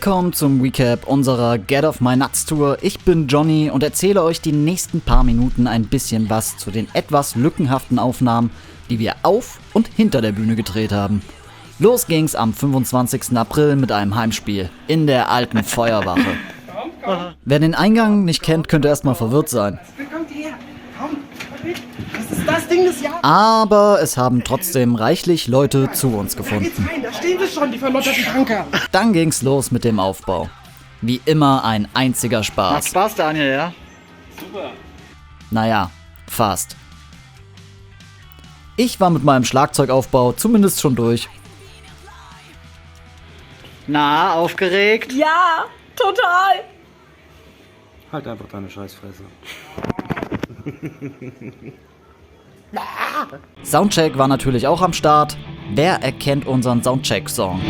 Willkommen zum Recap unserer Get Off My Nuts Tour. Ich bin Johnny und erzähle euch die nächsten paar Minuten ein bisschen was zu den etwas lückenhaften Aufnahmen, die wir auf und hinter der Bühne gedreht haben. Los ging's am 25. April mit einem Heimspiel in der alten Feuerwache. Wer den Eingang nicht kennt, könnte erstmal verwirrt sein. Kommt her, komm, das ist das Ding des Jahres. Aber es haben trotzdem reichlich Leute zu uns gefunden. Rein, da stehen wir schon, die verlotterten Tanker. Dann ging's los mit dem Aufbau. Wie immer ein einziger Spaß. Macht Spaß, Daniel, ja? Naja, fast. Ich war mit meinem Schlagzeugaufbau zumindest schon durch. Na, aufgeregt? Ja, total. Halt einfach deine Scheißfresse. Soundcheck war natürlich auch am Start. Wer erkennt unseren Soundcheck-Song?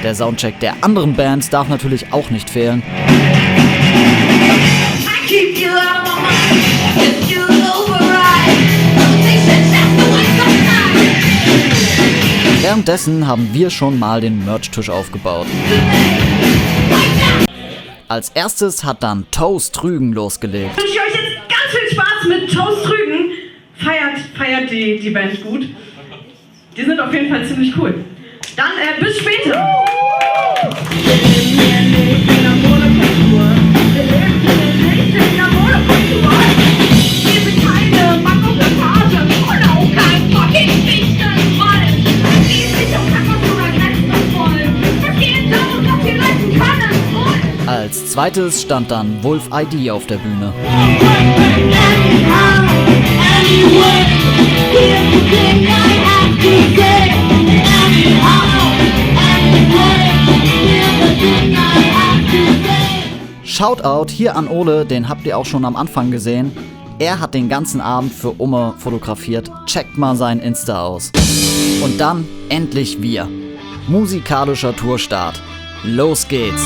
Der Soundcheck der anderen Bands darf natürlich auch nicht fehlen. Währenddessen haben wir schon mal den Merch-Tisch aufgebaut. Als erstes hat dann Toast Rügen losgelegt. Ich wünsche euch jetzt ganz viel Spaß mit Toast Rügen. Feiert die Band gut. Die sind auf jeden Fall ziemlich cool. Dann bis später. Als zweites stand dann Wolf ID auf der Bühne. Shoutout hier an Ole, den habt ihr auch schon am Anfang gesehen. Er hat den ganzen Abend für Umme fotografiert. Checkt mal sein Insta aus. Und dann endlich wir. Musikalischer Tourstart. Los geht's.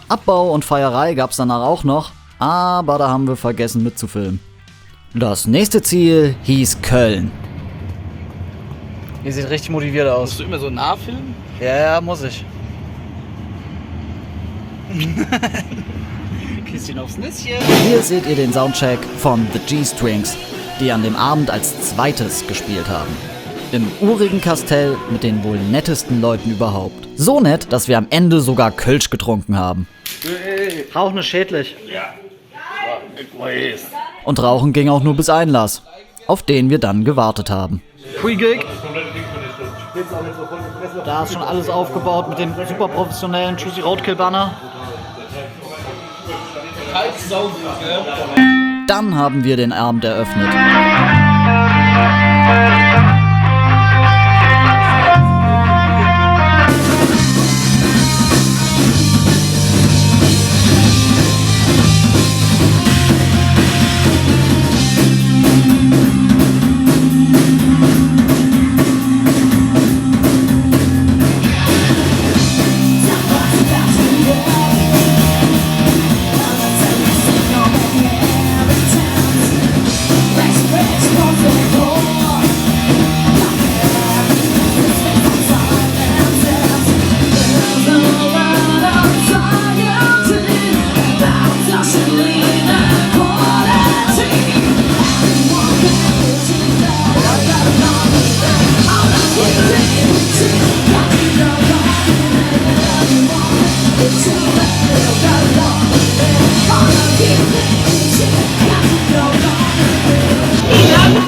Abbau und Feierei gab's danach auch noch, aber da haben wir vergessen mitzufilmen. Das nächste Ziel hieß Köln. Ihr seht richtig motiviert aus. Musst du immer so nah filmen? Ja, muss ich. Küsschen aufs Nüsschen. Hier seht ihr den Soundcheck von The G-Strings, die an dem Abend als zweites gespielt haben. Im urigen Kastell mit den wohl nettesten Leuten überhaupt. So nett, dass wir am Ende sogar Kölsch getrunken haben. Rauchen ist schädlich. Und Rauchen ging auch nur bis Einlass, auf den wir dann gewartet haben. Pre-Gig. Da ist schon alles aufgebaut mit dem super professionellen Juicy Roadkill Banner. Dann haben wir den Abend eröffnet.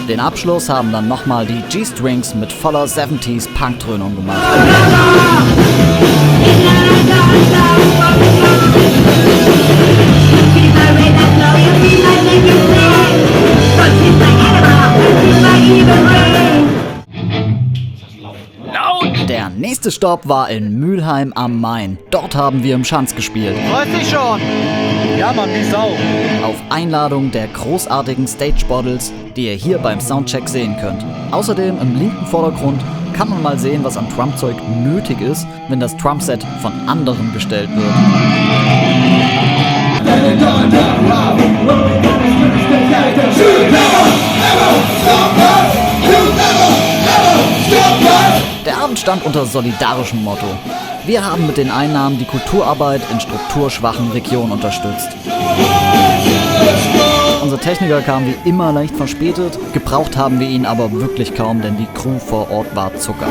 Den Abschluss haben dann nochmal die G-Strings mit voller 70s Punk-Dröhnung gemacht. Der nächste Stopp war in Mülheim am Main. Dort haben wir im Schanz gespielt. Freut dich schon? Ja, Mann, wie Sau. Auf Einladung der großartigen Stage Bottles, die ihr hier beim Soundcheck sehen könnt. Außerdem im linken Vordergrund kann man mal sehen, was an Trumpzeug nötig ist, wenn das Trumpset von anderen gestellt wird. Der Abend stand unter solidarischem Motto. Wir haben mit den Einnahmen die Kulturarbeit in strukturschwachen Regionen unterstützt. Unser Techniker kam wie immer leicht verspätet, gebraucht haben wir ihn aber wirklich kaum, denn die Crew vor Ort war Zucker.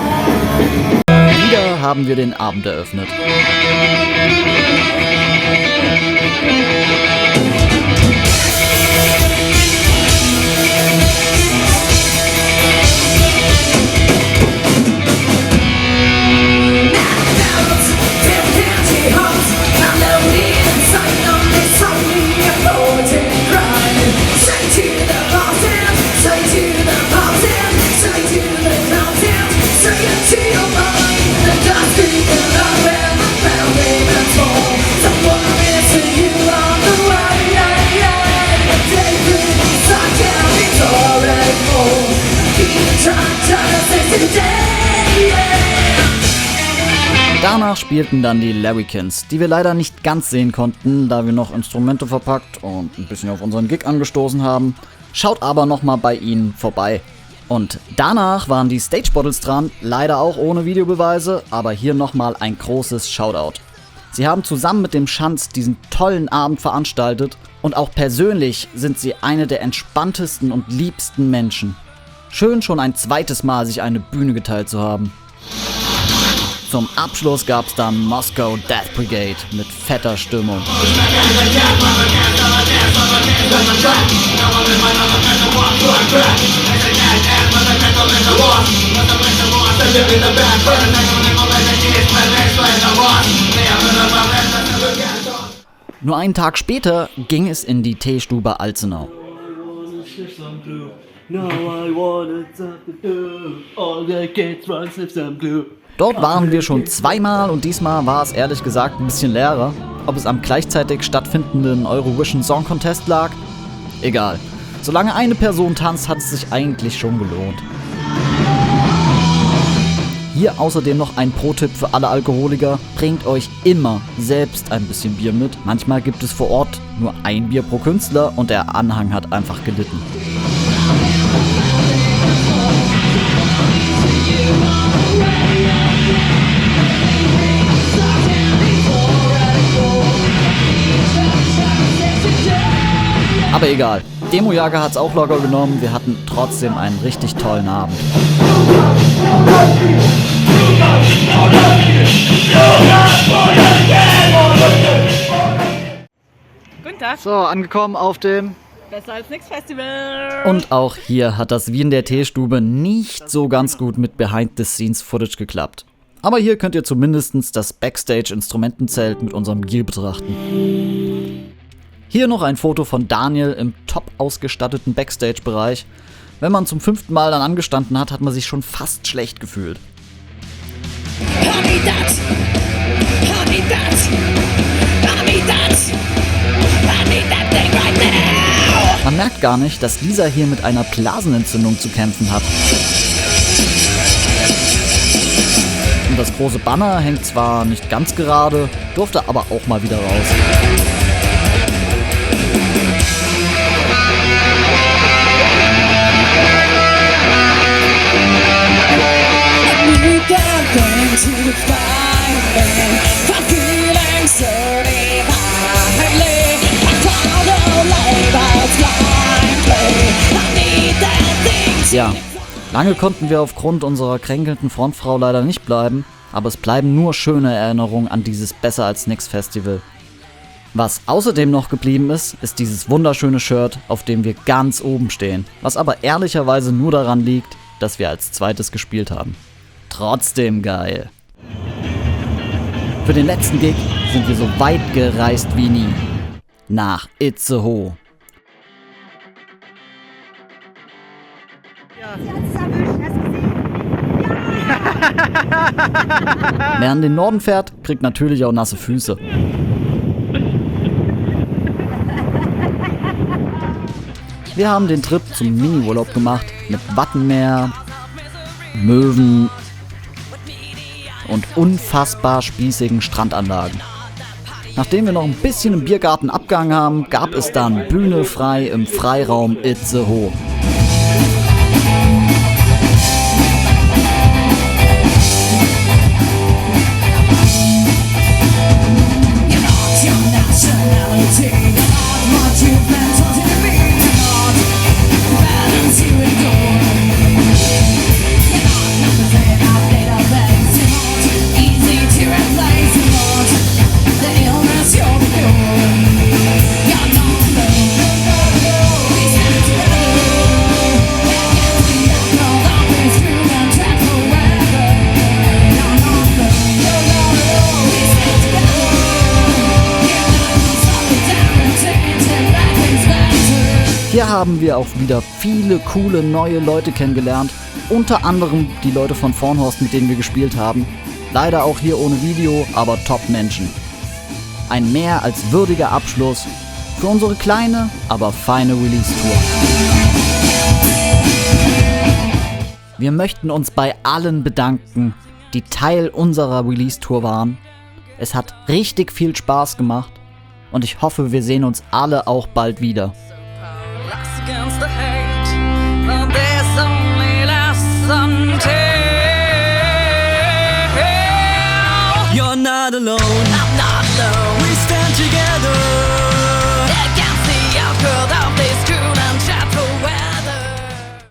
Wieder haben wir den Abend eröffnet. Danach spielten dann die Larrikins, die wir leider nicht ganz sehen konnten, da wir noch Instrumente verpackt und ein bisschen auf unseren Gig angestoßen haben. Schaut aber nochmal bei ihnen vorbei. Und danach waren die Stage Bottles dran, leider auch ohne Videobeweise, aber hier nochmal ein großes Shoutout. Sie haben zusammen mit dem Schanz diesen tollen Abend veranstaltet und auch persönlich sind sie eine der entspanntesten und liebsten Menschen. Schön schon ein zweites Mal sich eine Bühne geteilt zu haben. Zum Abschluss gab's dann Moscow Death Brigade mit fetter Stimmung. Nur einen Tag später ging es in die Teestube Alzenau. Dort waren wir schon zweimal und diesmal war es ehrlich gesagt ein bisschen leerer. Ob es am gleichzeitig stattfindenden Eurovision Song Contest lag? Egal. Solange eine Person tanzt, hat es sich eigentlich schon gelohnt. Hier außerdem noch ein Pro-Tipp für alle Alkoholiker. Bringt euch immer selbst ein bisschen Bier mit. Manchmal gibt es vor Ort nur ein Bier pro Künstler und der Anhang hat einfach gelitten. Aber egal, Demojager hat's auch locker genommen, wir hatten trotzdem einen richtig tollen Abend. Guten Tag. So, angekommen auf dem... Besser als nix Festival. Und auch hier hat das wie in der Teestube nicht so ganz gut mit Behind-the-Scenes-Footage geklappt. Aber hier könnt ihr zumindest das Backstage-Instrumentenzelt mit unserem Gear betrachten. Hier noch ein Foto von Daniel im top ausgestatteten Backstage-Bereich. Wenn man zum 5. Mal dann angestanden hat, hat man sich schon fast schlecht gefühlt. Man merkt gar nicht, dass Lisa hier mit einer Blasenentzündung zu kämpfen hat. Und das große Banner hängt zwar nicht ganz gerade, durfte aber auch mal wieder raus. Ja, lange konnten wir aufgrund unserer kränkelnden Frontfrau leider nicht bleiben, aber es bleiben nur schöne Erinnerungen an dieses Besser als nix Festival. Was außerdem noch geblieben ist, ist dieses wunderschöne Shirt, auf dem wir ganz oben stehen. Was aber ehrlicherweise nur daran liegt, dass wir als zweites gespielt haben. Trotzdem geil. Für den letzten Gig sind wir so weit gereist wie nie. Nach Itzehoe. Wer in den Norden fährt, kriegt natürlich auch nasse Füße. Wir haben den Trip zum Mini-Urlaub gemacht mit Wattenmeer, Möwen und unfassbar spießigen Strandanlagen. Nachdem wir noch ein bisschen im Biergarten abgehangen haben, gab es dann Bühne frei im Freiraum Itzehoe. Hier haben wir auch wieder viele coole neue Leute kennengelernt, unter anderem die Leute von Vornhorst, mit denen wir gespielt haben. Leider auch hier ohne Video, aber Top-Menschen. Ein mehr als würdiger Abschluss für unsere kleine, aber feine Release-Tour. Wir möchten uns bei allen bedanken, die Teil unserer Release-Tour waren. Es hat richtig viel Spaß gemacht und ich hoffe, wir sehen uns alle auch bald wieder. Against the hate, but there's only less until you're not alone. I'm not alone.